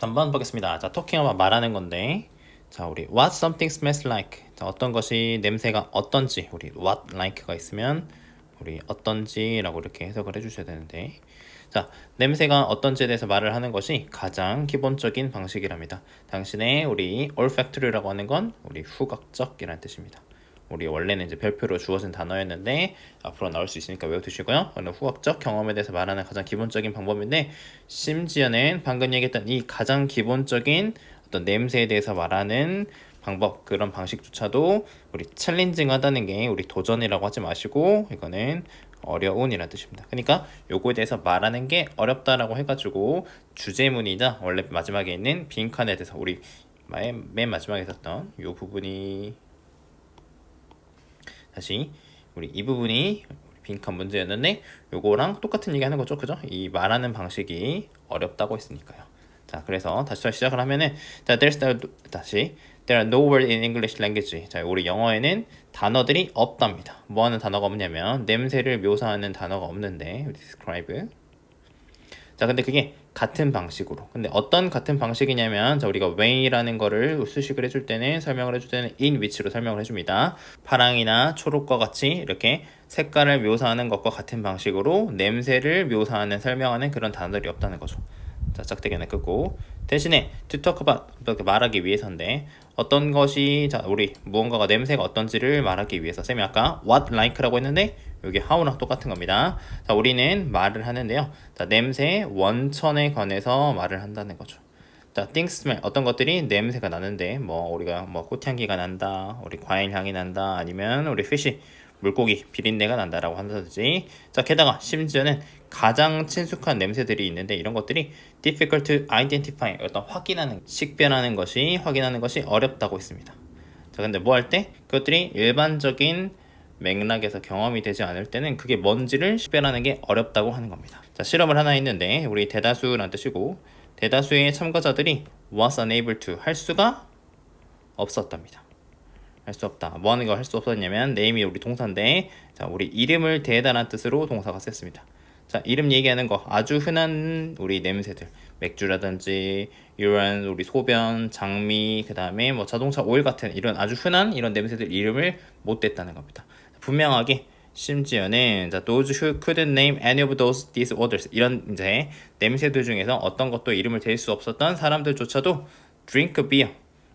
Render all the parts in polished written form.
한번 보겠습니다. 자, talking about 말하는 건데, 자, 우리 what something smells like. 자, 어떤 것이 냄새가 어떤지, 우리 what like가 있으면 우리 어떤지라고 이렇게 해석을 해주셔야 되는데, 자, 냄새가 어떤지에 대해서 말을 하는 것이 가장 기본적인 방식이랍니다. 당신의 우리 olfactory라고 하는 건 우리 후각적이라는 뜻입니다. 우리 원래는 이제 별표로 주어진 단어였는데 앞으로 나올 수 있으니까 외워두시고요. 오늘 후각적 경험에 대해서 말하는 가장 기본적인 방법인데, 심지어는 방금 얘기했던 이 가장 기본적인 어떤 냄새에 대해서 말하는 방법, 그런 방식조차도 우리 챌린징하다는 게 우리 도전이라고 하지 마시고 이거는 어려운이라는 뜻입니다. 그러니까 요거에 대해서 말하는 게 어렵다라고 해가지고 주제문이자 원래 마지막에 있는 빈칸에 대해서 우리 맨 마지막에 있었던 요 부분이 다시 우리 이 부분이 빈칸 문제였는데 요거랑 똑같은 얘기 하는 거죠, 그죠? 이 말하는 방식이 어렵다고 했으니까요. 자, 그래서 다시 시작을 하면은, 자, there are no words in English language. 자, 우리 영어에는 단어들이 없답니다. 뭐 하는 단어가 없냐면 냄새를 묘사하는 단어가 없는데 describe. 자, 근데 그게 같은 방식으로. 근데 어떤 같은 방식이냐면, 자, 우리가 way라는 거를 수식을 해줄 때는, 설명을 해줄 때는 in which로 설명을 해줍니다. 파랑이나 초록과 같이 이렇게 색깔을 묘사하는 것과 같은 방식으로 냄새를 묘사하는, 설명하는 그런 단어들이 없다는 거죠. 자, 짝대기는 끄고, 대신에 to talk about, 이렇게 말하기 위해서인데, 어떤 것이, 자, 우리 무언가가 냄새가 어떤지를 말하기 위해서, 쌤이 아까 what like라고 했는데 여기 how랑 똑같은 겁니다. 자, 우리는 말을 하는데요. 자, 냄새 원천에 관해서 말을 한다는 거죠. 자, things smell, 어떤 것들이 냄새가 나는데, 뭐 우리가 뭐 꽃향기가 난다, 우리 과일 향이 난다, 아니면 우리 fish, 물고기 비린내가 난다라고 한다든지. 자, 게다가 심지어는 가장 친숙한 냄새들이 있는데 이런 것들이 difficult to identify, 어떤 확인하는 것이 어렵다고 했습니다. 자, 근데 뭐 할 때 그것들이 일반적인 맥락에서 경험이 되지 않을 때는 그게 뭔지를 식별하는 게 어렵다고 하는 겁니다. 자, 실험을 하나 했는데 우리 대다수란 뜻이고, 대다수의 참가자들이 was unable to, 할 수가 없었답니다. 할 수 없다. 뭐 하는 거 할 수 없었냐면, name이 우리 동사인데, 자, 우리 이름을 대다라는 뜻으로 동사가 썼습니다. 자, 이름 얘기하는 거 아주 흔한 우리 냄새들, 맥주라든지 이런 우리 소변, 장미, 그 다음에 뭐 자동차 오일 같은 이런 아주 흔한 이런 냄새들 이름을 못 댔다는 겁니다. 분명하게 심지어는, 자, those who couldn't name any of these odors, 이런 이제 냄새들 중에서 어떤 것도 이름을 댈 수 없었던 사람들조차도 drink beer,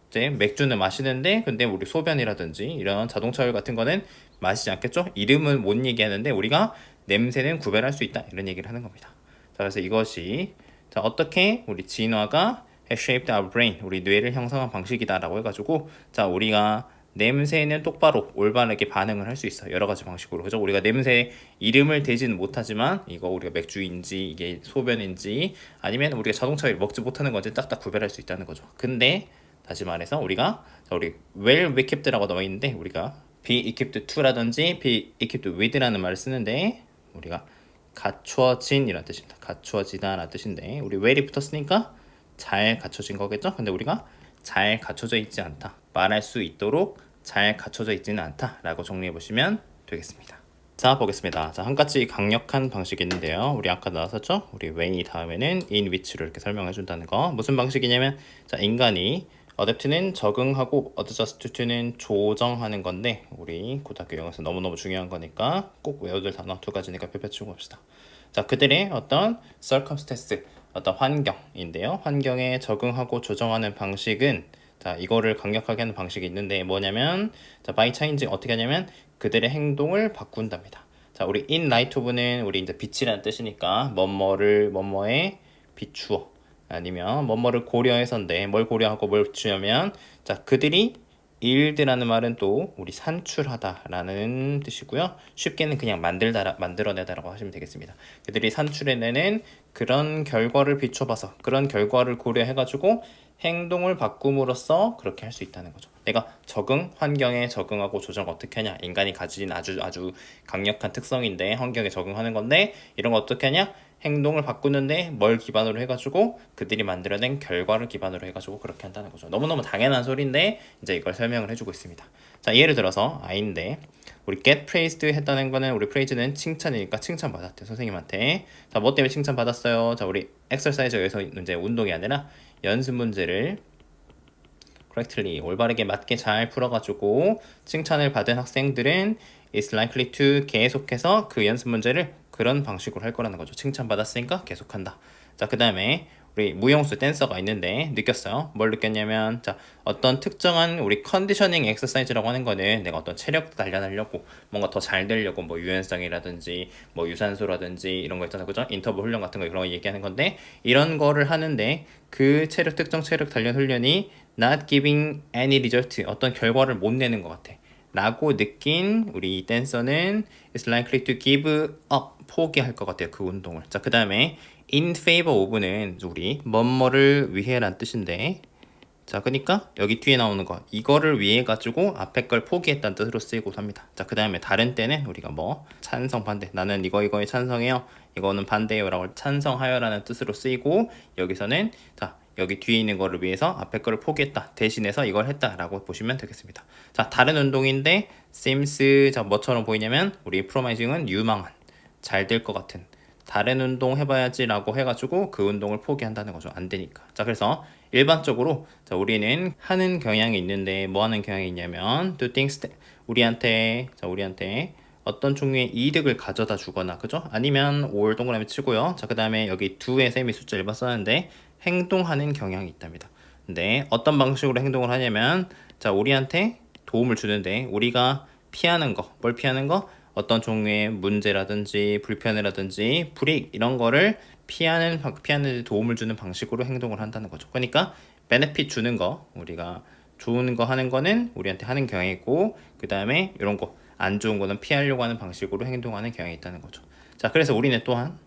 이제 맥주는 마시는데 근데 우리 소변이라든지 이런 자동차 오일 같은 거는 마시지 않겠죠? 이름은 못 얘기하는데 우리가 냄새는 구별할 수 있다, 이런 얘기를 하는 겁니다. 자, 그래서 이것이, 자, 어떻게 우리 진화가 has shaped our brain, 우리 뇌를 형성한 방식이다라고 해가지고, 자, 우리가 냄새는 똑바로 올바르게 반응을 할 수 있어, 여러 가지 방식으로. 그죠? 우리가 냄새 이름을 대지는 못하지만 이거 우리가 맥주인지 이게 소변인지 아니면 우리가 자동차를 먹지 못하는 건지 딱딱 구별할 수 있다는 거죠. 근데 다시 말해서 우리가, 자, 우리 well equipped라고 나와 있는데 우리가 be equipped to라든지 be equipped with라는 말을 쓰는데 우리가 갖추어진 이란 뜻입니다. 갖추어지다 라는 뜻인데, 우리 well이 붙었으니까 잘 갖춰진 거겠죠? 근데 우리가 잘 갖춰져 있지 않다, 말할 수 있도록 잘 갖춰져 있지는 않다 라고 정리해 보시면 되겠습니다. 자, 보겠습니다. 자, 한 가지 강력한 방식이 있는데요. 우리 아까 나왔었죠? 우리 way 다음에는 in which로 이렇게 설명해 준다는 거. 무슨 방식이냐면, 자, 인간이 adapt는 적응하고 adjust to는 조정하는 건데, 우리 고등학교 영어에서 너무너무 중요한 거니까 꼭 외워둘 단어 두 가지니까 펴펴치고 봅시다. 자, 그들의 어떤 circumstance, 어떤 환경인데요. 환경에 적응하고 조정하는 방식은, 자, 이거를 강력하게 하는 방식이 있는데 뭐냐면, 자, by change, 어떻게 하냐면 그들의 행동을 바꾼답니다. 자, 우리 in light of는 우리 이제 빛이라는 뜻이니까 뭐뭐에 비추어, 아니면 뭐뭐를 고려해서인데 뭘 고려하고 뭘 비추냐면, 자, 그들이 일드라는 말은 또 우리 산출하다라는 뜻이고요. 쉽게는 그냥 만들어내다라고 하시면 되겠습니다. 그들이 산출해내는 그런 결과를 비춰봐서 그런 결과를 고려해가지고 행동을 바꿈으로써 그렇게 할 수 있다는 거죠. 내가 환경에 적응하고 조정 어떻게 하냐? 인간이 가진 아주 강력한 특성인데 환경에 적응하는 건데, 이런 거 어떻게 하냐? 행동을 바꾸는데 뭘 기반으로 해가지고 그들이 만들어낸 결과를 기반으로 해가지고 그렇게 한다는 거죠. 너무너무 당연한 소리인데 이제 이걸 설명을 해주고 있습니다. 자, 예를 들어서 I인데, 우리 get praised 했다는 거는, 우리 praise는 칭찬이니까 칭찬받았대, 선생님한테. 자, 뭐 때문에 칭찬받았어요? 자, 우리 exercise에서 이제 운동이 아니라 연습 문제를 correctly 올바르게 맞게 잘 풀어가지고 칭찬을 받은 학생들은 is likely to 계속해서 그 연습 문제를 그런 방식으로 할 거라는 거죠. 칭찬받았으니까 계속한다. 자, 그 다음에 우리 무용수 댄서가 있는데 느꼈어요. 뭘 느꼈냐면 자, 어떤 특정한 우리 컨디셔닝 엑서사이즈라고 하는 거는 내가 어떤 체력 단련하려고 뭔가 더 잘 되려고 뭐 유연성이라든지 뭐 유산소라든지 이런 거 있잖아요. 그죠? 인터벌 훈련 같은 거 그런 거 얘기하는 건데 이런 거를 하는데 그 특정 체력 단련 훈련이 not giving any result 어떤 결과를 못 내는 것 같아. 라고 느낀 우리 댄서는 is likely to give up 포기할 것 같아요. 그 운동을. 자, 그 다음에 in favor of는 우리 뭐뭐를 위해란 뜻인데 자, 그러니까 여기 뒤에 나오는 거 이거를 위해 가지고 앞에 걸 포기했다는 뜻으로 쓰이고 합니다. 자, 그 다음에 다른 때는 우리가 뭐 찬성 반대 나는 이거에 찬성해요 이거는 반대요 라고 찬성하여라는 뜻으로 쓰이고 여기서는 자 여기 뒤에 있는 거를 위해서 앞에 거를 포기했다 대신해서 이걸 했다 라고 보시면 되겠습니다. 자, 다른 운동인데 seems 자 뭐처럼 보이냐면 우리 promising은 유망한 잘 될 것 같은 다른 운동 해봐야지 라고 해가지고 그 운동을 포기한다는 거죠. 안 되니까. 자, 그래서 일반적으로 자, 우리는 하는 경향이 있는데 뭐 하는 경향이 있냐면 do things 우리한테 어떤 종류의 이득을 가져다 주거나 그죠? 아니면 올 동그라미 치고요. 자, 그 다음에 여기 do에 쌤이 숫자 1번 썼는데 행동하는 경향이 있답니다. 근데 어떤 방식으로 행동을 하냐면 자, 우리한테 도움을 주는데 우리가 피하는 거, 뭘 피하는 거? 어떤 종류의 문제라든지 불편이라든지 불이익 이런 거를 피하는 데 도움을 주는 방식으로 행동을 한다는 거죠. 그러니까 베네핏 주는 거 우리가 좋은 거 하는 거는 우리한테 하는 경향이 있고 그 다음에 이런 거 안 좋은 거는 피하려고 하는 방식으로 행동하는 경향이 있다는 거죠. 자, 그래서 우리는 또한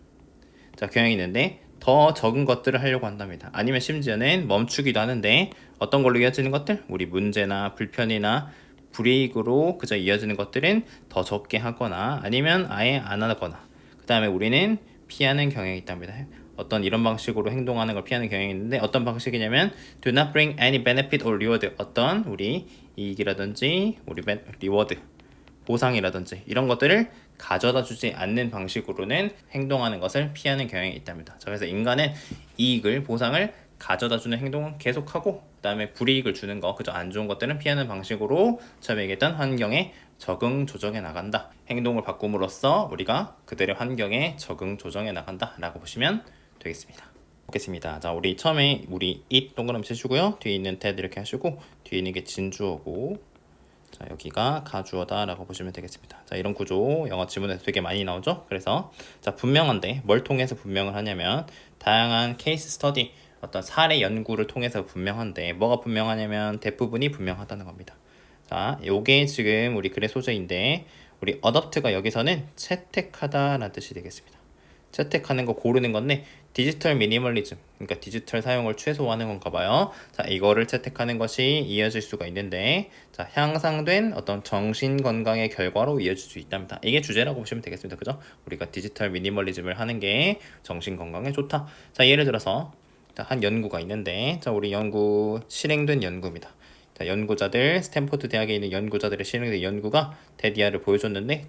자 경향이 있는데 더 적은 것들을 하려고 한답니다. 아니면 심지어는 멈추기도 하는데 어떤 걸로 이어지는 것들? 우리 문제나 불편이나 불이익으로 그저 이어지는 것들은 더 적게 하거나 아니면 아예 안 하거나 그 다음에 우리는 피하는 경향이 있답니다. 어떤 이런 방식으로 행동하는 걸 피하는 경향이 있는데 어떤 방식이냐면 do not bring any benefit or reward 어떤 우리 이익이라든지 우리 리워드 보상이라든지 이런 것들을 가져다 주지 않는 방식으로는 행동하는 것을 피하는 경향이 있답니다. 자, 그래서 인간은 이익을 보상을 가져다 주는 행동은 계속하고 그 다음에 불이익을 주는 거 그저 안 좋은 것들은 피하는 방식으로 처음에 얘기했던 환경에 적응 조정해 나간다. 행동을 바꿈으로써 우리가 그들의 환경에 적응 조정해 나간다 라고 보시면 되겠습니다. 보겠습니다. 자, 우리 처음에 우리 it 동그라미 치시고요. 뒤에 있는 that 이렇게 하시고 뒤에 있는 게 진주어고 자, 여기가 가주어다 라고 보시면 되겠습니다. 자, 이런 구조 영어 지문에서 되게 많이 나오죠. 그래서 자, 분명한데 뭘 통해서 분명을 하냐면 다양한 케이스 스터디 어떤 사례 연구를 통해서 분명한데 뭐가 분명하냐면 대부분이 분명하다는 겁니다. 자, 요게 지금 우리 글의 소재인데 우리 adopt가 여기서는 채택하다라는 뜻이 되겠습니다. 채택하는 거 고르는 건데 디지털 미니멀리즘 그러니까 디지털 사용을 최소화하는 건가 봐요. 자, 이거를 채택하는 것이 이어질 수가 있는데 자, 향상된 어떤 정신 건강의 결과로 이어질 수 있답니다. 이게 주제라고 보시면 되겠습니다. 그죠? 우리가 디지털 미니멀리즘을 하는 게 정신 건강에 좋다. 자, 예를 들어서 자, 한 연구가 있는데 자, 우리 연구 실행된 연구입니다. 자, 연구자들 스탠포드 대학에 있는 연구자들의 실행된 연구가 데디아를 보여줬는데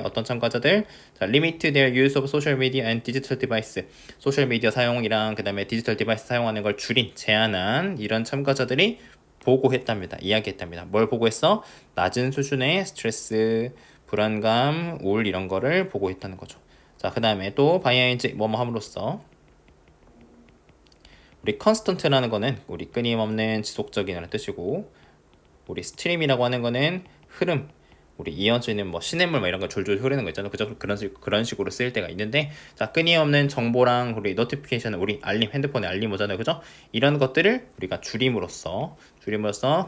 어떤 참가자들 자, limit their use of social media and digital device 소셜 미디어 사용이랑 그 다음에 디지털 디바이스 사용하는 걸 제한한 이런 참가자들이 보고했답니다. 이야기했답니다. 뭘 보고했어? 낮은 수준의 스트레스, 불안감, 우울 이런 거를 보고했다는 거죠. 자, 그 다음에 또 바이아인지 뭐뭐 함으로써 우리 constant라는 거는 우리 끊임없는 지속적이라는 뜻이고 우리 stream이라고 하는 거는 흐름 우리 이어지는 뭐 시냇물 뭐 이런 거 졸졸 흐르는 거 있잖아요. 그죠? 그런 식으로 쓰일 때가 있는데 자, 끊임없는 정보랑 우리 노티피케이션 우리 알림 핸드폰에 알림 오잖아요. 그죠? 이런 것들을 우리가 줄임으로써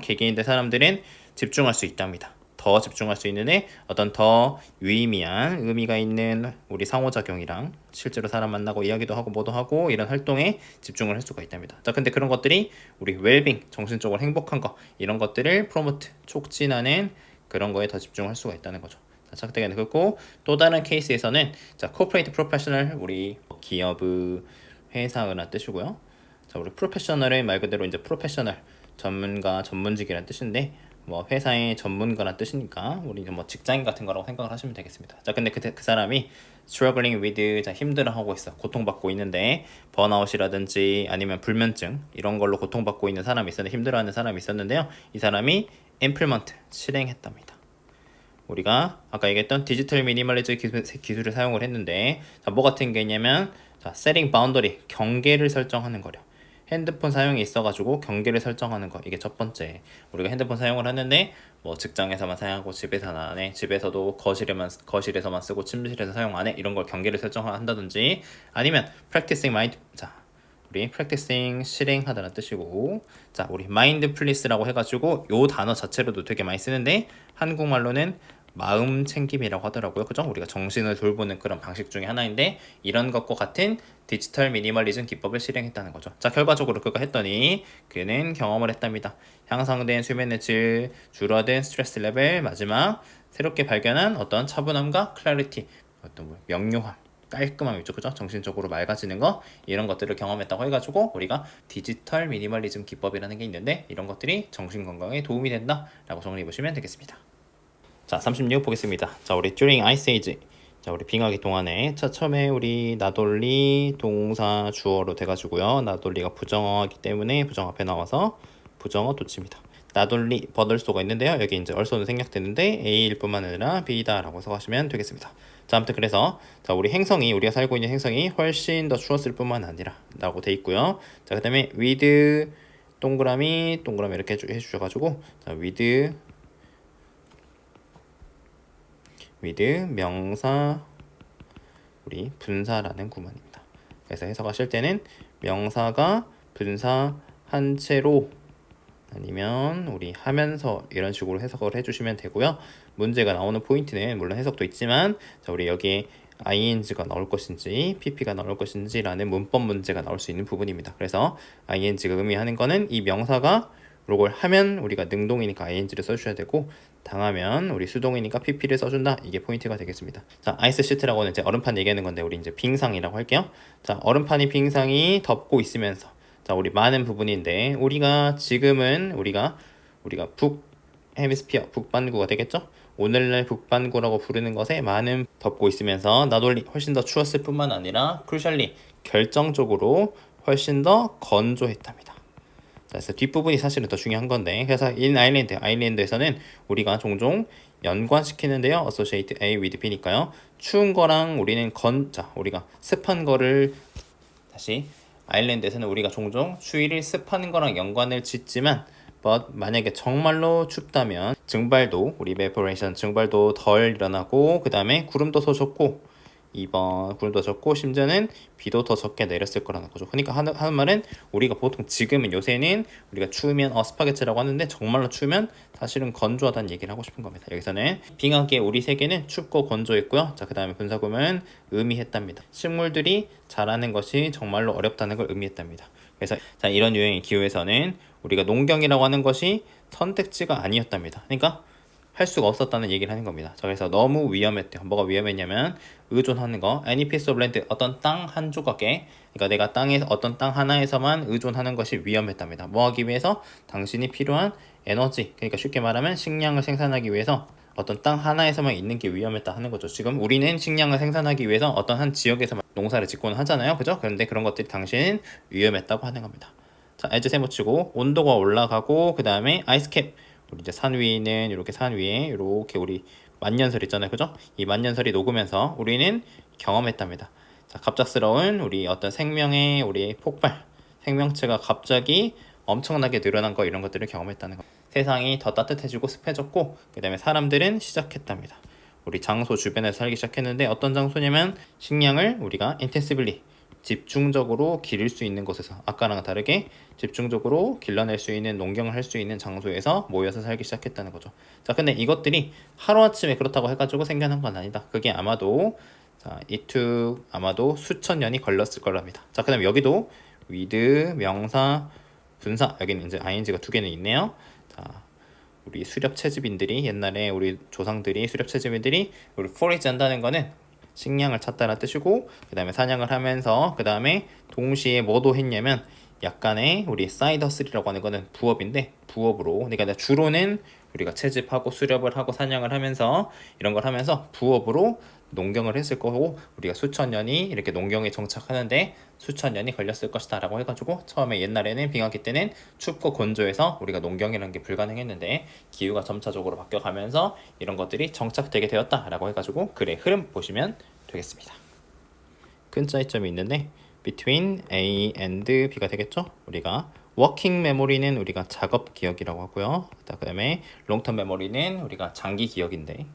개개인들 사람들은 집중할 수 있답니다. 더 집중할 수 있는 어떤 더 유의미한 의미가 있는 우리 상호작용이랑 실제로 사람 만나고 이야기도 하고 뭐도 하고 이런 활동에 집중을 할 수가 있답니다. 자, 근데 그런 것들이 우리 웰빙 정신적으로 행복한 거 이런 것들을 프로모트 촉진하는 그런 거에 더 집중할 수가 있다는 거죠. 자, 착되게 그렇고 또 다른 케이스에서는 자, corporate professional 우리 기업 회사라는 뜻이고요. 자, 우리 프로페셔널은 말 그대로 이제 프로페셔널 전문가 전문직이라는 뜻인데 뭐 회사의 전문가란 뜻이니까 우리 뭐 직장인 같은 거라고 생각을 하시면 되겠습니다. 자, 근데 그 사람이 struggling with, 자, 힘들어하고 있어, 고통받고 있는데 번아웃이라든지 아니면 불면증 이런 걸로 고통받고 있는 사람이 있었는데, 힘들어하는 사람이 있었는데요. 이 사람이 implement, 실행했답니다. 우리가 아까 얘기했던 디지털 미니멀리즘 기술을 사용을 했는데, 자, 뭐 같은 게 있냐면, 자, setting boundary, 경계를 설정하는 거려. 핸드폰 사용이 있어가지고 경계를 설정하는 거, 이게 첫 번째. 우리가 핸드폰 사용을 하는데 뭐 직장에서만 사용하고 집에서는 안 해, 집에서도 거실에서만 쓰고 침실에서 사용 안 해, 이런 걸 경계를 설정한다든지, 아니면 practicing mind, 자, 우리 practicing, 실행하다는 뜻이고, 자, 우리 mindfulness라고 해가지고 요 단어 자체로도 되게 많이 쓰는데 한국말로는 마음 챙김이라고 하더라고요. 그죠? 우리가 정신을 돌보는 그런 방식 중에 하나인데, 이런 것과 같은 디지털 미니멀리즘 기법을 실행했다는 거죠. 자, 결과적으로 그거 했더니 그는 경험을 했답니다. 향상된 수면의 질, 줄어든 스트레스 레벨, 마지막 새롭게 발견한 어떤 차분함과 클래리티, 어떤 뭐 명료함, 깔끔함이죠. 그죠? 정신적으로 맑아지는 거, 이런 것들을 경험했다고 해가지고 우리가 디지털 미니멀리즘 기법이라는 게 있는데, 이런 것들이 정신 건강에 도움이 된다라고 정리해 보시면 되겠습니다. 자, 36 보겠습니다. 자, 우리 during ice age, 자, 우리 빙하기 동안에 처음에 우리 나돌리 동사 주어로 돼가지고요. 나돌리가 부정어이기 때문에 부정 앞에 나와서 부정어 도치입니다. 나돌리 버들소가 있는데요. 여기 이제 얼소는 생략되는데 A일 뿐만 아니라 B다라고 생각하시면 되겠습니다. 자, 아무튼 그래서 자, 우리 행성이, 우리가 살고 있는 행성이 훨씬 더 추웠을 뿐만 아니라 라고 돼 있고요. 자, 그 다음에 with 동그라미 이렇게 해주셔가지고, 자, with 명사 우리 분사라는 구문입니다. 그래서 해석하실 때는 명사가 분사한 채로 아니면 우리 하면서 이런 식으로 해석을 해주시면 되고요. 문제가 나오는 포인트는 물론 해석도 있지만, 자, 우리 여기에 ing가 나올 것인지 pp가 나올 것인지 라는 문법 문제가 나올 수 있는 부분입니다. 그래서 ing가 의미하는 거는 이 명사가 이걸 하면 우리가 능동이니까 ing를 써주셔야 되고, 당하면 우리 수동이니까 pp를 써준다, 이게 포인트가 되겠습니다. 자, 아이스 시트라고는 이제 얼음판 얘기하는 건데 우리 이제 빙상이라고 할게요. 자, 얼음판이 빙상이 덮고 있으면서, 자, 우리 많은 부분인데 우리가 지금은 우리가 북 헤미스피어, 북반구가 되겠죠? 오늘날 북반구라고 부르는 것에 많은 덮고 있으면서 나돌리 훨씬 더 추웠을 뿐만 아니라 크루셜리 결정적으로 훨씬 더 건조했답니다. 그래서 뒷부분이 사실은 더 중요한 건데, 그래서 in 아일랜드에서는 우리가 종종 연관시키는데요. associate A with B니까요. 추운 거랑 우리는 자, 우리가 습한 거를, 다시 아일랜드에서는 우리가 종종 추위를 습한 거랑 연관을 짓지만, but 만약에 정말로 춥다면 증발도, 우리 evaporation 증발도 덜 일어나고, 그 다음에 구름도 더 적고, 2번 구름도 적고 심지어는 비도 더 적게 내렸을 거라는 거죠. 그러니까 하는 말은, 우리가 보통 지금은 요새는 우리가 추우면 스파게티라고 하는데, 정말로 추우면 사실은 건조하다는 얘기를 하고 싶은 겁니다. 여기서는 빙하기의 우리 세계는 춥고 건조했고요. 자, 그 다음에 분사구문 의미했답니다. 식물들이 자라는 것이 정말로 어렵다는 걸 의미했답니다. 그래서 자, 이런 유형의 기후에서는 우리가 농경이라고 하는 것이 선택지가 아니었답니다. 그러니까 할 수가 없었다는 얘기를 하는 겁니다. 자, 그래서 너무 위험했대요. 뭐가 위험했냐면 의존하는 거, any piece of land, 어떤 땅 한 조각에, 그러니까 내가 어떤 땅 하나에서만 의존하는 것이 위험했답니다. 뭐 하기 위해서? 당신이 필요한 에너지, 그러니까 쉽게 말하면 식량을 생산하기 위해서 어떤 땅 하나에서만 있는 게 위험했다 하는 거죠. 지금 우리는 식량을 생산하기 위해서 어떤 한 지역에서만 농사를 짓고는 하잖아요. 그죠? 그런데 그런 것들이 당신은 위험했다고 하는 겁니다. 자, 에즈 세모치고 온도가 올라가고, 그 다음에 아이스캡, 우리 이제 산 위에는 이렇게 산 위에 이렇게 우리 만년설 있잖아요. 그죠? 이 만년설이 녹으면서 우리는 경험했답니다. 자, 갑작스러운 우리 어떤 생명의 우리 폭발, 생명체가 갑자기 엄청나게 늘어난 거, 이런 것들을 경험했다는 거. 세상이 더 따뜻해지고 습해졌고, 그 다음에 사람들은 시작했답니다. 우리 장소 주변에서 살기 시작했는데, 어떤 장소냐면 식량을 우리가 intensively, 집중적으로 기를 수 있는 곳에서, 아까랑 다르게 집중적으로 길러낼 수 있는 농경을 할 수 있는 장소에서 모여서 살기 시작했다는 거죠. 자, 근데 이것들이 하루아침에 그렇다고 해가지고 생겨난 건 아니다. 그게 아마도, 자, 아마도 수천 년이 걸렸을 거랍니다. 자, 그 다음에 여기도 with 명사 분사, 여기는 이제 ing가 두 개는 있네요. 자, 우리 수렵 채집인들이, 옛날에 우리 조상들이 수렵 채집인들이 우리 forage 한다는 거는 식량을 찾다라는 뜻이고, 그 다음에 사냥을 하면서, 그 다음에 동시에 뭐도 했냐면 약간의 우리 사이드 허슬이라고 하는 거는 부업인데 부업으로 그러니까 주로는 우리가 채집하고 수렵을 하고 사냥을 하면서 이런 걸 하면서 부업으로 농경을 했을 거고 우리가 수천 년이 이렇게 농경에 정착하는데 수천 년이 걸렸을 것이다 라고 해가지고 처음에 옛날에는 빙하기 때는 춥고 건조해서 우리가 농경이라는 게 불가능했는데 기후가 점차적으로 바뀌어가면서 이런 것들이 정착되게 되었다 라고 해가지고 글의 흐름 보시면 되겠습니다. 큰 차이점이 있는데 between A and B가 되겠죠. 우리가 워킹 메모리는 우리가 작업 기억이라고 하고요. 그다음에 롱텀 메모리는 우리가 장기 기억인데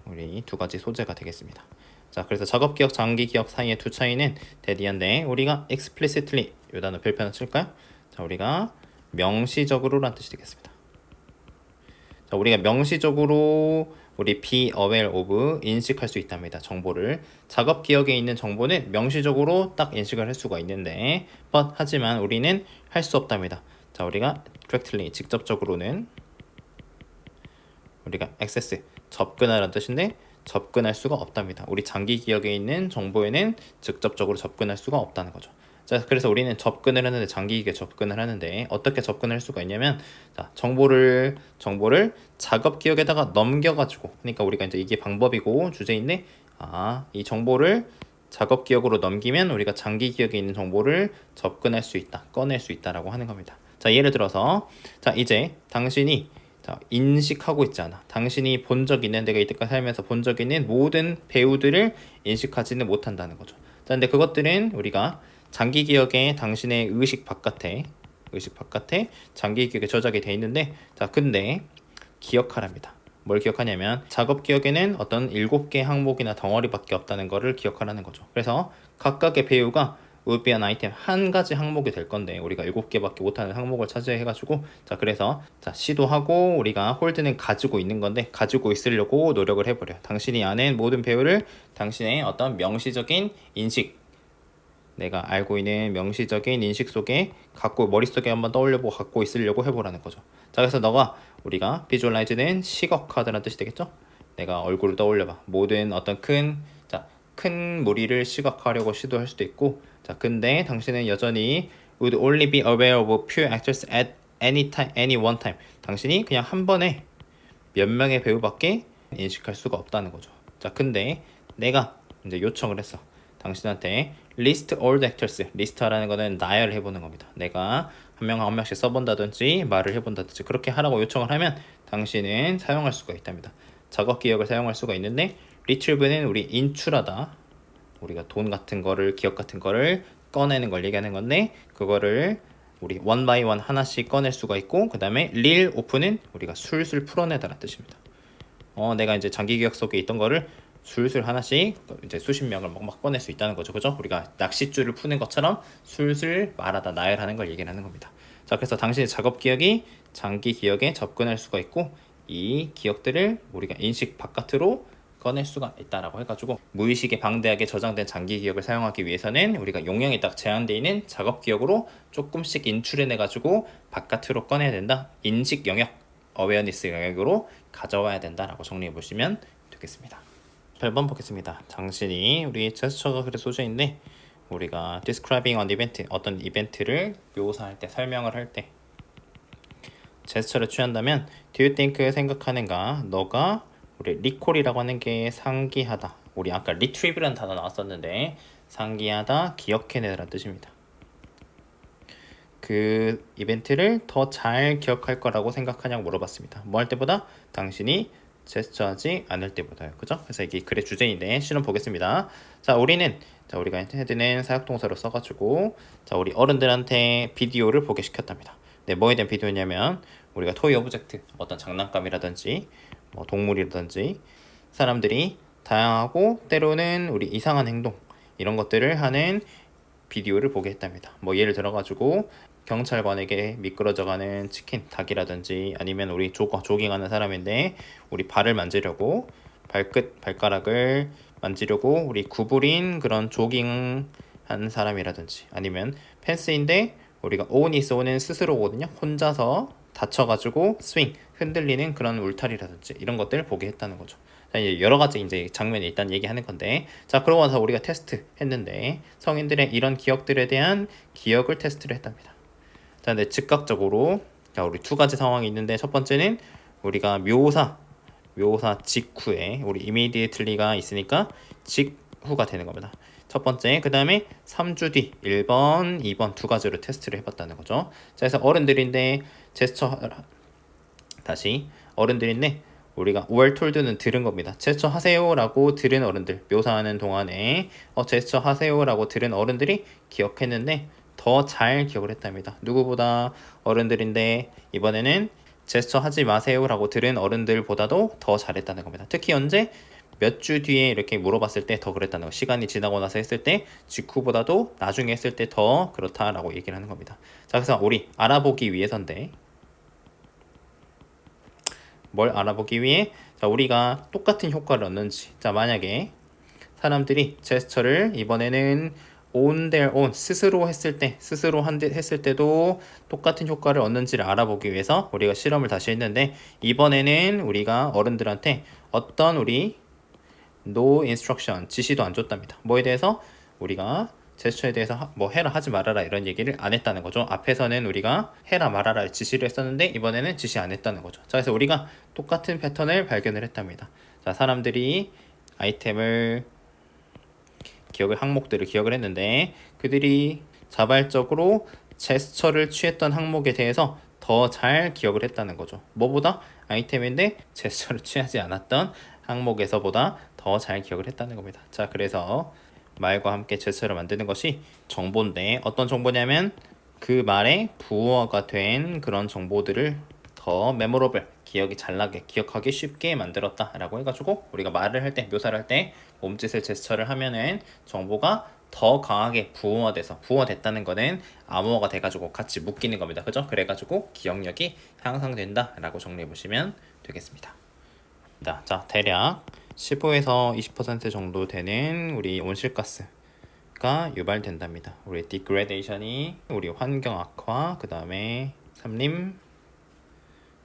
우리 두 가지 소재가 되겠습니다. 자, 그래서 작업 기억, 장기 기억 사이의 두 차이는 대디한데 우리가 explicitly 이 단어 별표는 칠까요? 자, 우리가 명시적으로란 뜻이 되겠습니다. 자, 우리가 명시적으로 우리 be aware of 인식할 수 있답니다. 정보를 작업 기억에 있는 정보는 명시적으로 딱 인식을 할 수가 있는데 but 하지만 우리는 할 수 없답니다. 자, 우리가 directly 직접적으로는 우리가 access 접근하라는 뜻인데 접근할 수가 없답니다. 우리 장기 기억에 있는 정보에는 직접적으로 접근할 수가 없다는 거죠. 자, 그래서 우리는 접근을 하는데 장기 기억에 접근을 하는데 어떻게 접근할 수가 있냐면 자, 정보를 작업 기억에다가 넘겨가지고 그러니까 우리가 이제 이게 방법이고 주제인데 이 정보를 작업 기억으로 넘기면 우리가 장기 기억에 있는 정보를 접근할 수 있다, 꺼낼 수 있다라고 하는 겁니다. 자, 예를 들어서 자, 이제 당신이 자, 인식하고 있잖아. 당신이 본 적 있는 데가 이때까지 살면서 본 적 있는 모든 배우들을 인식하지는 못한다는 거죠. 자, 근데 그것들은 우리가 장기 기억에 당신의 의식 바깥에 장기 기억에 저장이 돼 있는데 자, 근데 기억하랍니다. 뭘 기억하냐면 작업 기억에는 어떤 7개 항목이나 덩어리밖에 없다는 거를 기억하라는 거죠. 그래서 각각의 배우가 would be an item 한 가지 항목이 될 건데 우리가 7개밖에 못하는 항목을 차지해가지고 자, 그래서 자, 시도하고 우리가 홀드는 가지고 있는 건데 가지고 있으려고 노력을 해버려요. 당신이 아는 모든 배우를 당신의 어떤 명시적인 인식 내가 알고 있는 명시적인 인식 속에 갖고 머릿속에 한번 떠올려보고 갖고 있으려고 해보라는 거죠. 자, 그래서 너가 우리가 visualize는 시각화하다는 뜻이 되겠죠. 내가 얼굴을 떠올려봐. 모든 어떤 큰 무리를 시각화하려고 시도할 수도 있고 자, 근데 당신은 여전히 would only be aware of few actors at any time, any one time. 당신이 그냥 한 번에 몇 명의 배우밖에 인식할 수가 없다는 거죠. 자, 근데 내가 이제 요청을 했어. 당신한테 list all the actors, 리스트하라는 거는 나열을 해보는 겁니다. 내가 한 명 한 명씩 써본다든지 말을 해본다든지 그렇게 하라고 요청을 하면 당신은 사용할 수가 있답니다. 작업 기억을 사용할 수가 있는데 retrieve는 우리 인출하다 우리가 돈 같은 거를 기억 같은 거를 꺼내는 걸 얘기하는 건데 그거를 우리 one by one 하나씩 꺼낼 수가 있고 그 다음에 reel open은 우리가 술술 풀어내다라는 뜻입니다. 내가 이제 장기 기억 속에 있던 거를 술술 하나씩 이제 수십 명을 막 꺼낼 수 있다는 거죠. 그죠? 우리가 낚싯줄을 푸는 것처럼 술술 말하다 나열하는 걸 얘기를 하는 겁니다. 자, 그래서 당신의 작업 기억이 장기 기억에 접근할 수가 있고 이 기억들을 우리가 인식 바깥으로 꺼낼 수가 있다라고 해가지고 무의식에 방대하게 저장된 장기 기억을 사용하기 위해서는 우리가 용량이 딱 제한되어 있는 작업 기억으로 조금씩 인출해내가지고 바깥으로 꺼내야 된다. 인식 영역, 어웨어니스 영역으로 가져와야 된다라고 정리해 보시면 되겠습니다. 8번 보겠습니다. 당신이 우리 제스처가 그래 소재인데 우리가 describing an event 어떤 이벤트를 묘사할 때 설명을 할 때 제스처를 취한다면 do you think 생각하는가 너가 우리 recall이라고 하는 게 상기하다 우리 아까 retrieve라는 단어 나왔었는데 상기하다 기억해내라는 뜻입니다. 그 이벤트를 더 잘 기억할 거라고 생각하냐고 물어봤습니다. 뭐 할 때보다 당신이 제스처하지 않을 때보다요. 그죠? 그래서 이게 글의 주제인데 실험 보겠습니다. 자, 우리가 헤드는 사역동사로 써가지고 자, 우리 어른들한테 비디오를 보게 시켰답니다. 네, 뭐에 대한 비디오냐면 우리가 토이 오브젝트 어떤 장난감이라든지 뭐 동물이라든지 사람들이 다양하고 때로는 우리 이상한 행동 이런 것들을 하는 비디오를 보게 했답니다. 뭐 예를 들어가지고 경찰관에게 미끄러져가는 치킨, 닭이라든지 아니면 우리 조깅하는 사람인데 우리 발을 만지려고 발가락을 만지려고 우리 구부린 그런 조깅한 사람이라든지 아니면 펜스인데 우리가 오는 스스로거든요. 혼자서 다쳐가지고 스윙, 흔들리는 그런 울타리라든지 이런 것들을 보게 했다는 거죠. 자, 이제 여러 가지 이제 장면이 일단 얘기하는 건데, 자, 그러고 나서 우리가 테스트 했는데 성인들의 이런 기억들에 대한 기억을 테스트를 했답니다. 자, 근데 즉각적으로 자, 우리 두 가지 상황이 있는데 첫 번째는 우리가 묘사 직후에 우리 immediately가 있으니까 직후가 되는 겁니다. 첫 번째, 그 다음에 3주 뒤 1번, 2번 두 가지로 테스트를 해봤다는 거죠. 자, 그래서 어른들인데 제스처 다시 어른들인데 우리가 were told는 들은 겁니다. 제스처 하세요라고 들은 어른들 묘사하는 동안에 제스처 하세요라고 들은 어른들이 기억했는데 더 잘 기억을 했답니다. 누구보다 어른들인데 이번에는 제스처 하지 마세요라고 들은 어른들보다도 더 잘했다는 겁니다. 특히 언제 몇 주 뒤에 이렇게 물어봤을 때 더 그랬다는 거. 시간이 지나고 나서 했을 때 직후보다도 나중에 했을 때 더 그렇다라고 얘기를 하는 겁니다. 자, 그래서 우리 알아보기 위해서인데 뭘 알아보기 위해 자, 우리가 똑같은 효과를 얻는지 자, 만약에 사람들이 제스처를 이번에는 on their own 스스로 했을 때도 똑같은 효과를 얻는지를 알아보기 위해서 우리가 실험을 다시 했는데 이번에는 우리가 어른들한테 어떤 우리 no instruction 지시도 안 줬답니다. 뭐에 대해서 우리가 제스처에 대해서 뭐 해라 하지 말아라 이런 얘기를 안 했다는 거죠. 앞에서는 우리가 해라 말아라 지시를 했었는데 이번에는 지시 안 했다는 거죠. 자, 그래서 우리가 똑같은 패턴을 발견을 했답니다. 자, 사람들이 아이템을 항목들을 기억을 했는데 그들이 자발적으로 제스처를 취했던 항목에 대해서 더 잘 기억을 했다는 거죠. 뭐보다 아이템인데 제스처를 취하지 않았던 항목에서보다 더 잘 기억을 했다는 겁니다. 자, 그래서 말과 함께 제스처를 만드는 것이 정보인데 어떤 정보냐면 그 말에 부호가 된 그런 정보들을 더 메모러블 기억이 잘 나게 기억하기 쉽게 만들었다라고 해가지고 우리가 말을 할 때 묘사를 할 때 몸짓을 제스처를 하면은 정보가 더 강하게 부호화됐다는 거는 암호화가 돼가지고 같이 묶이는 겁니다. 그죠? 그래가지고 기억력이 향상된다라고 정리해 보시면 되겠습니다. 자, 대략 15에서 20% 정도 되는 우리 온실가스가 유발된답니다. 우리 디그레데이션이 우리 환경 악화, 그 다음에 산림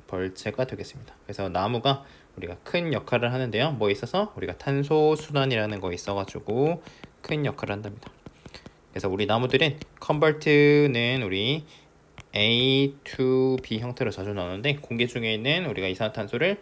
벌채가 되겠습니다. 그래서 나무가 우리가 큰 역할을 하는데요. 뭐 있어서 우리가 탄소 순환이라는 거 있어가지고 큰 역할을 한답니다. 그래서 우리 나무들은 컨버트는 우리 A to B 형태로 자주 나오는데 공기 중에 있는 우리가 이산화탄소를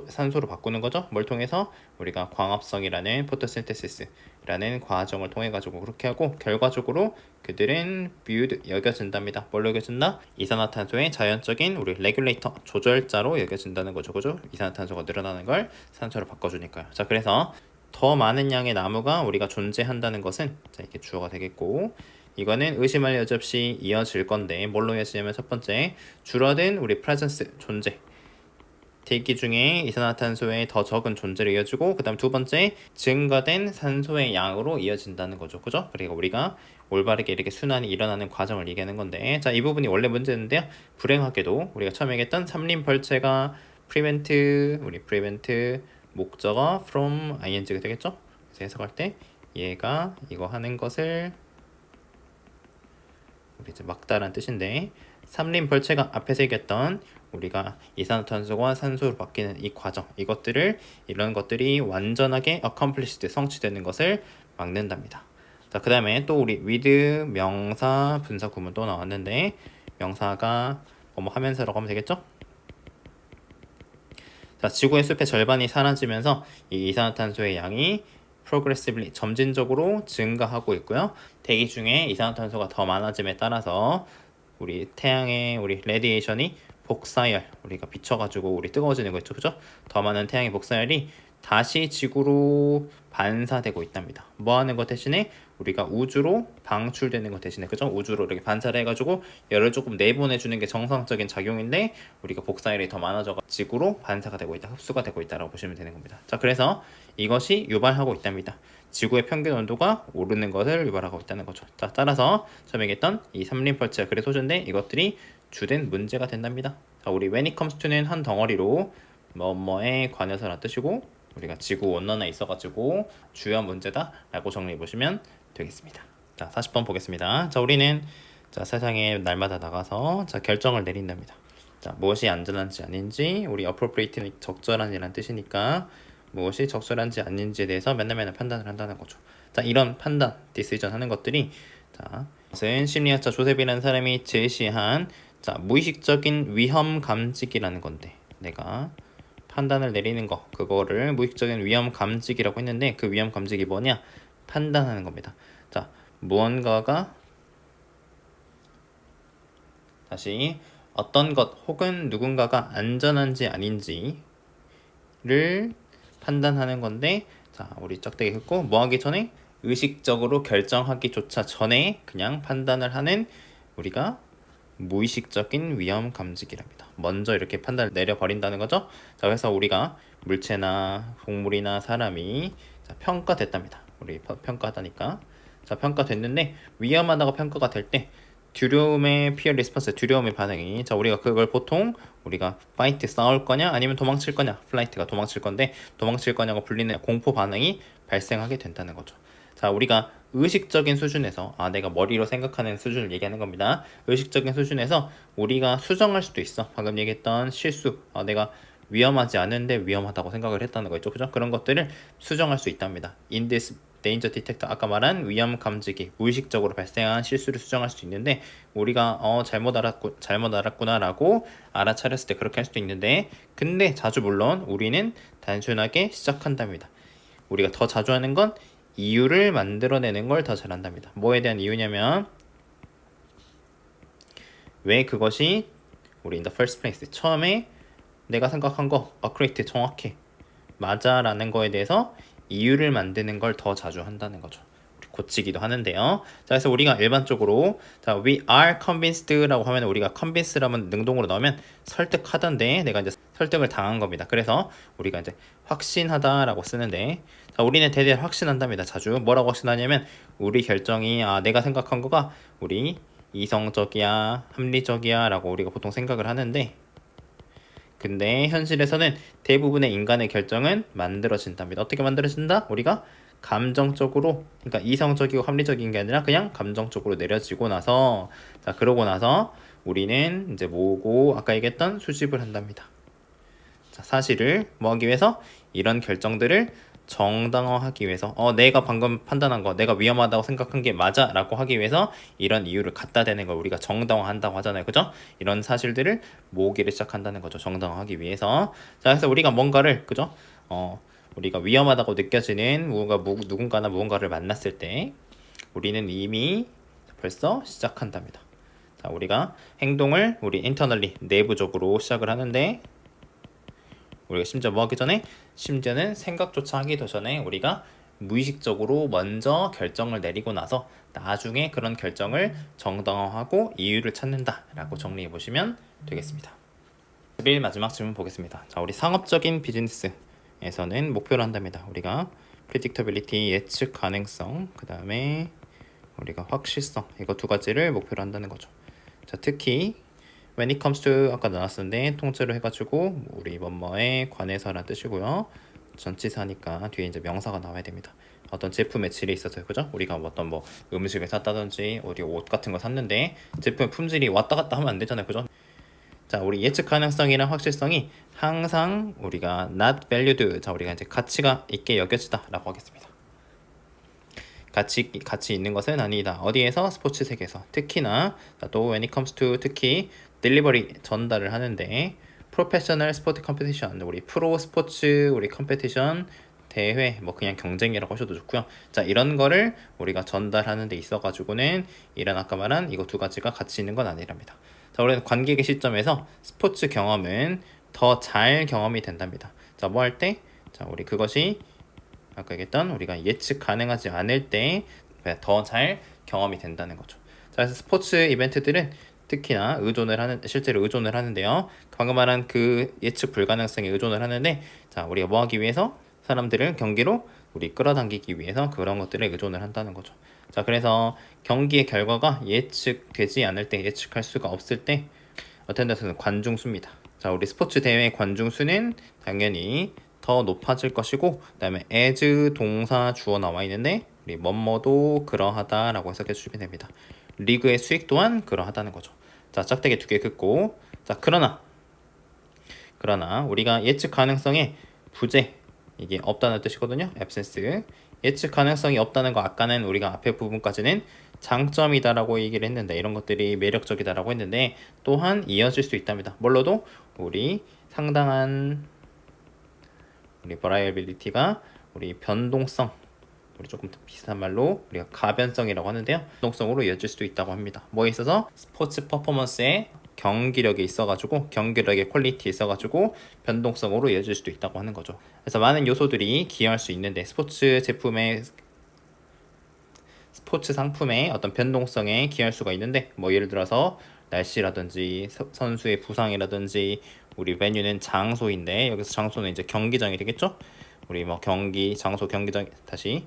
산소로 바꾸는 거죠. 뭘 통해서 우리가 광합성이라는 포토신테시스라는 과정을 통해 가지고 그렇게 하고 결과적으로 그들은 viewed 여겨진답니다. 뭘 여겨진다? 이산화탄소의 자연적인 우리 레귤레이터 조절자로 여겨진다는 거죠. 그죠? 이산화탄소가 늘어나는 걸 산소로 바꿔주니까요. 자, 그래서 더 많은 양의 나무가 우리가 존재한다는 것은 자, 이게 주어가 되겠고 이거는 의심할 여지 없이 이어질 건데 뭘로 이어지냐면 첫 번째 줄어든 우리 presence 존재 대기 중에 이산화탄소의 더 적은 존재로 이어지고 그 다음 두 번째 증가된 산소의 양으로 이어진다는 거죠. 그죠? 그리고 우리가 올바르게 이렇게 순환이 일어나는 과정을 얘기하는 건데 자, 이 부분이 원래 문제였는데요. 불행하게도 우리가 처음에 얘기했던 삼림 벌채가 prevent 목적어 from ing가 되겠죠? 그래서 해석할 때 얘가 이거 하는 것을 우리 이제 막다란 뜻인데 삼림 벌채가 앞에서 얘기했던 우리가 이산화탄소가 산소로 바뀌는 이 과정 이런 것들이 완전하게 accomplished 성취되는 것을 막는답니다. 자, 그 다음에 또 우리 with 명사 분사 구문 또 나왔는데 명사가 뭐뭐 하면서라고 하면 되겠죠? 자, 지구의 숲의 절반이 사라지면서 이 이산화탄소의 양이 progressively 점진적으로 증가하고 있고요. 대기 중에 이산화탄소가 더 많아짐에 따라서 우리 태양의 우리 레디에이션이 복사열 우리가 비춰가지고 우리 뜨거워지는 거 있죠, 그죠? 더 많은 태양의 복사열이 다시 지구로 반사되고 있답니다. 뭐 하는 것 대신에 우리가 우주로 방출되는 것 대신에 그죠? 우주로 이렇게 반사를 해가지고 열을 조금 내보내주는 게 정상적인 작용인데 우리가 복사열이 더 많아져 지구로 반사가 되고 있다, 흡수가 되고 있다라고 보시면 되는 겁니다. 자, 그래서 이것이 유발하고 있답니다. 지구의 평균 온도가 오르는 것을 유발하고 있다는 거죠. 자, 따라서 처음에 얘기했던 이 삼림펄치가 그래 소재인데 이것들이 주된 문제가 된답니다. 자, 우리 when it comes to는 한 덩어리로 뭐뭐에 관해서란 뜻이고 우리가 지구 온난화에 있어가지고 주요한 문제다라고 정리해 보시면 되겠습니다. 자, 40번 보겠습니다. 자, 우리는 자, 세상에 날마다 나가서 자, 결정을 내린답니다. 자, 무엇이 안전한지 아닌지 우리 appropriate는 적절한이라는 뜻이니까 무엇이 적절한지 아닌지에 대해서 맨날 판단을 한다는 거죠. 자, 이런 판단, 디시전 하는 것들이 자, 이것은 심리학자 조셉이라는 사람이 제시한 자, 무의식적인 위험 감지기라는 건데 내가 판단을 내리는 거 그거를 무의식적인 위험 감지기라고 했는데 그 위험 감지기 뭐냐? 판단하는 겁니다. 자, 무언가가 다시 어떤 것 혹은 누군가가 안전한지 아닌지를 판단하는 건데 자, 우리 짝대기 긋고 뭐 하기 전에 의식적으로 결정하기조차 전에 그냥 판단을 하는 우리가 무의식적인 위험 감지기랍니다. 먼저 이렇게 판단을 내려버린다는 거죠. 자, 그래서 우리가 물체나 동물이나 사람이 자, 평가됐답니다. 우리 평가하다니까. 자, 평가됐는데 위험하다고 평가가 될 때 두려움의 fear response, 두려움의 반응이 자, 우리가 그걸 보통 우리가 fight, 싸울 거냐 아니면 도망칠 거냐, flight가 도망칠 건데 도망칠 거냐고 불리는 공포 반응이 발생하게 된다는 거죠. 자, 우리가 의식적인 수준에서 내가 머리로 생각하는 수준을 얘기하는 겁니다. 의식적인 수준에서 우리가 수정할 수도 있어. 방금 얘기했던 실수, 내가 위험하지 않은데 위험하다고 생각을 했다는 거 있죠, 그죠? 그런 것들을 수정할 수 있답니다. In this danger detector, 아까 말한 위험 감지기, 무의식적으로 발생한 실수를 수정할 수 있는데 우리가 잘못 알았구나라고 알아차렸을 때 그렇게 할 수도 있는데 근데 자주 물론 우리는 단순하게 시작한답니다. 우리가 더 자주 하는 건 이유를 만들어내는 걸 더 잘한답니다. 뭐에 대한 이유냐면 왜 그것이 우리 in the first place 처음에 내가 생각한 거 correct, 정확해, 맞아라는 거에 대해서 이유를 만드는 걸 더 자주 한다는 거죠. 고치기도 하는데요. 자, 그래서 우리가 일반적으로 자, we are convinced라고 하면 우리가 convince라면 능동으로 넣으면 설득하던데 내가 이제 설득을 당한 겁니다. 그래서 우리가 이제 확신하다라고 쓰는데 자, 우리는 대대로 확신한답니다. 자주 뭐라고 확신하냐면 우리 결정이 내가 생각한 거가 우리 이성적이야, 합리적이야라고 우리가 보통 생각을 하는데 근데 현실에서는 대부분의 인간의 결정은 만들어진답니다. 어떻게 만들어진다? 우리가 감정적으로, 그러니까 이성적이고 합리적인 게 아니라 그냥 감정적으로 내려지고 나서 자, 그러고 나서 우리는 이제 뭐고 아까 얘기했던 수집을 한답니다. 자, 사실을 뭐 하기 위해서 이런 결정들을 정당화하기 위해서 내가 방금 판단한 거 내가 위험하다고 생각한 게 맞아 라고 하기 위해서 이런 이유를 갖다 대는 걸 우리가 정당화한다고 하잖아요, 그죠? 이런 사실들을 모으기를 시작한다는 거죠, 정당화하기 위해서. 자, 그래서 우리가 뭔가를 그죠? 우리가 위험하다고 느껴지는 누군가나 무언가를 만났을 때 우리는 이미 벌써 시작한답니다. 자, 우리가 행동을 우리 internally 내부적으로 시작을 하는데 우리가 심지어 뭐 하기 전에 심지어는 생각조차 하기도 전에 우리가 무의식적으로 먼저 결정을 내리고 나서 나중에 그런 결정을 정당화하고 이유를 찾는다라고 정리해 보시면 되겠습니다. 11 마지막 질문 보겠습니다. 자, 우리 상업적인 비즈니스에서는 목표를 한답니다. 우리가 predictability, 예측 가능성, 그 다음에 우리가 확실성, 이거 두 가지를 목표로 한다는 거죠. 자, 특히 when it comes to 아까 나왔었는데 통째로 해가지고 우리 뭐뭐에 관해서라는 뜻이고요. 전치사니까 뒤에 이제 명사가 나와야 됩니다. 어떤 제품의 질이 있어서요, 그죠? 우리가 어떤 뭐 음식을 샀다든지 어디 옷 같은 거 샀는데 제품의 품질이 왔다 갔다 하면 안 되잖아요, 그죠? 자, 우리 예측 가능성이랑 확실성이 항상 우리가 not valued, 자, 우리가 이제 가치가 있게 여겨지다라고 하겠습니다. 가치 있는 것은 아니다. 어디에서? 스포츠 세계에서. 특히나 또 when it comes to 특히 딜리버리 전달을 하는데 프로페셔널 스포츠 컴피티션, 우리 프로 스포츠 우리 컴피티션 대회 뭐 그냥 경쟁이라고 하셔도 좋고요. 자, 이런 거를 우리가 전달하는 데 있어 가지고는 이런 아까 말한 이거 두 가지가 같이 있는 건 아니랍니다. 자, 우리는 관객의 시점에서 스포츠 경험은 더 잘 경험이 된답니다. 자, 뭐 할 때? 자, 우리 그것이 아까 얘기했던 우리가 예측 가능하지 않을 때 더 잘 경험이 된다는 거죠. 자, 그래서 스포츠 이벤트들은 특히나 실제로 의존을 하는데요. 방금 말한 그 예측 불가능성에 의존을 하는데 자, 우리가 뭐 하기 위해서? 사람들을 경기로 우리 끌어당기기 위해서 그런 것들에 의존을 한다는 거죠. 자, 그래서 경기의 결과가 예측되지 않을 때, 예측할 수가 없을 때 어텐던스는 관중수입니다. 자, 우리 스포츠 대회 관중수는 당연히 더 높아질 것이고 그 다음에 as 동사 주어 나와 있는데 우리 뭐뭐도 그러하다라고 해석해 주시면 됩니다. 리그의 수익 또한 그러하다는 거죠. 자, 짝대기 두 개 긋고 자, 그러나 우리가 예측 가능성의 부재 이게 없다는 뜻이거든요. absence. 예측 가능성이 없다는 거 아까는 우리가 앞에 부분까지는 장점이다라고 얘기를 했는데 이런 것들이 매력적이다라고 했는데 또한 이어질 수 있답니다. 뭘로도 우리 상당한 우리 variability가 우리 변동성 우리 조금 더 비슷한 말로 우리가 가변성이라고 하는데요. 변동성으로 이어질 수도 있다고 합니다. 뭐에 있어서 스포츠 퍼포먼스에 경기력이 있어가지고 경기력의 퀄리티 있어가지고 변동성으로 이어질 수도 있다고 하는 거죠. 그래서 많은 요소들이 기여할 수 있는데 스포츠 제품의 스포츠 상품의 어떤 변동성에 기여할 수가 있는데 뭐 예를 들어서 날씨라든지 선수의 부상이라든지 우리 메뉴는 장소인데 여기서 장소는 이제 경기장이 되겠죠? 우리 뭐 경기 장소 경기장 다시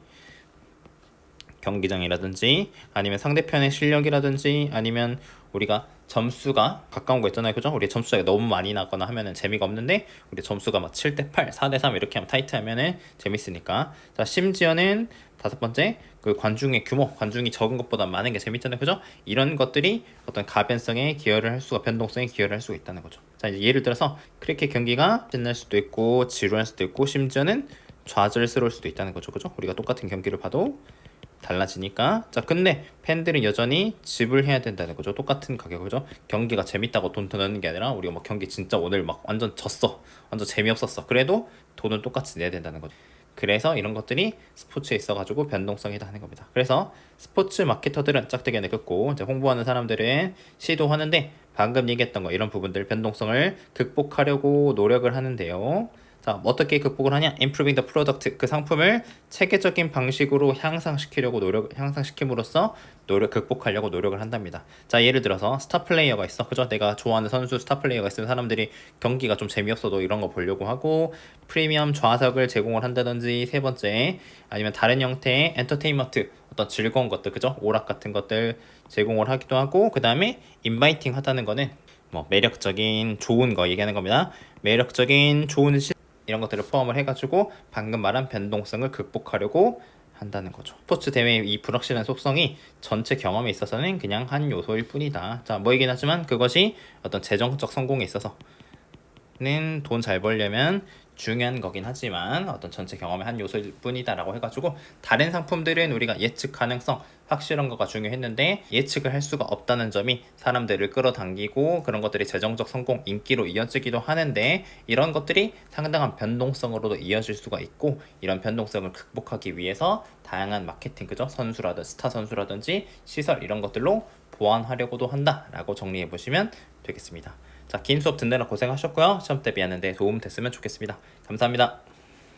경기장이라든지 아니면 상대편의 실력이라든지 아니면 우리가 점수가 가까운 거 있잖아요. 그죠? 우리 점수가 너무 많이 나거나 하면은 재미가 없는데 우리 점수가 막 7대 8, 4대 3 이렇게 하면 타이트하면은 재밌으니까. 자, 심지어는 다섯 번째 그 관중의 규모, 관중이 적은 것보다 많은 게 재밌잖아요. 그죠? 이런 것들이 어떤 가변성에 기여를 할 수가 변동성에 기여를 할 수가 있다는 거죠. 자, 이제 예를 들어서 크리켓 경기가 신날 수도 있고 지루할 수도 있고 심지어는 좌절스러울 수도 있다는 거죠. 그죠? 우리가 똑같은 경기를 봐도 달라지니까. 자, 근데 팬들은 여전히 지불해야 된다는 거죠. 똑같은 가격이죠. 경기가 재밌다고 돈 더 넣는 게 아니라 우리가 뭐 경기 진짜 오늘 막 완전 졌어, 완전 재미없었어, 그래도 돈은 똑같이 내야 된다는 거죠. 그래서 이런 것들이 스포츠에 있어가지고 변동성이다 하는 겁니다. 그래서 스포츠 마케터들은 짝대기 안에 긋고 이제 홍보하는 사람들은 시도하는데 방금 얘기했던 거 이런 부분들 변동성을 극복하려고 노력을 하는데요. 자, 어떻게 극복을 하냐? Improving the product, 그 상품을 체계적인 방식으로 향상시킴으로써 극복하려고 노력을 한답니다. 자, 예를 들어서 스타 플레이어가 있어. 그죠? 내가 좋아하는 선수 스타 플레이어가 있으면 사람들이 경기가 좀 재미없어도 이런 거 보려고 하고 프리미엄 좌석을 제공을 한다든지 세 번째 아니면 다른 형태의 엔터테인먼트 어떤 즐거운 것들 그죠? 오락 같은 것들 제공을 하기도 하고 그 다음에 인바이팅 하다는 거는 뭐 매력적인 좋은 거 얘기하는 겁니다. 매력적인 좋은 이런 것들을 포함을 해가지고 방금 말한 변동성을 극복하려고 한다는 거죠. 스포츠 대회의 이 불확실한 속성이 전체 경험에 있어서는 그냥 한 요소일 뿐이다. 자, 뭐이긴 하지만 그것이 어떤 재정적 성공에 있어서는 돈 잘 벌려면 중요한 거긴 하지만 어떤 전체 경험의 한 요소일 뿐이다라고 해가지고 다른 상품들은 우리가 예측 가능성 확실한 거가 중요했는데 예측을 할 수가 없다는 점이 사람들을 끌어당기고 그런 것들이 재정적 성공, 인기로 이어지기도 하는데 이런 것들이 상당한 변동성으로도 이어질 수가 있고 이런 변동성을 극복하기 위해서 다양한 마케팅, 그죠? 선수라든지 스타 선수라든지 시설 이런 것들로 보완하려고도 한다라고 정리해 보시면 되겠습니다. 자, 긴 수업 듣느라 고생하셨고요. 시험 대비하는데 도움 됐으면 좋겠습니다. 감사합니다.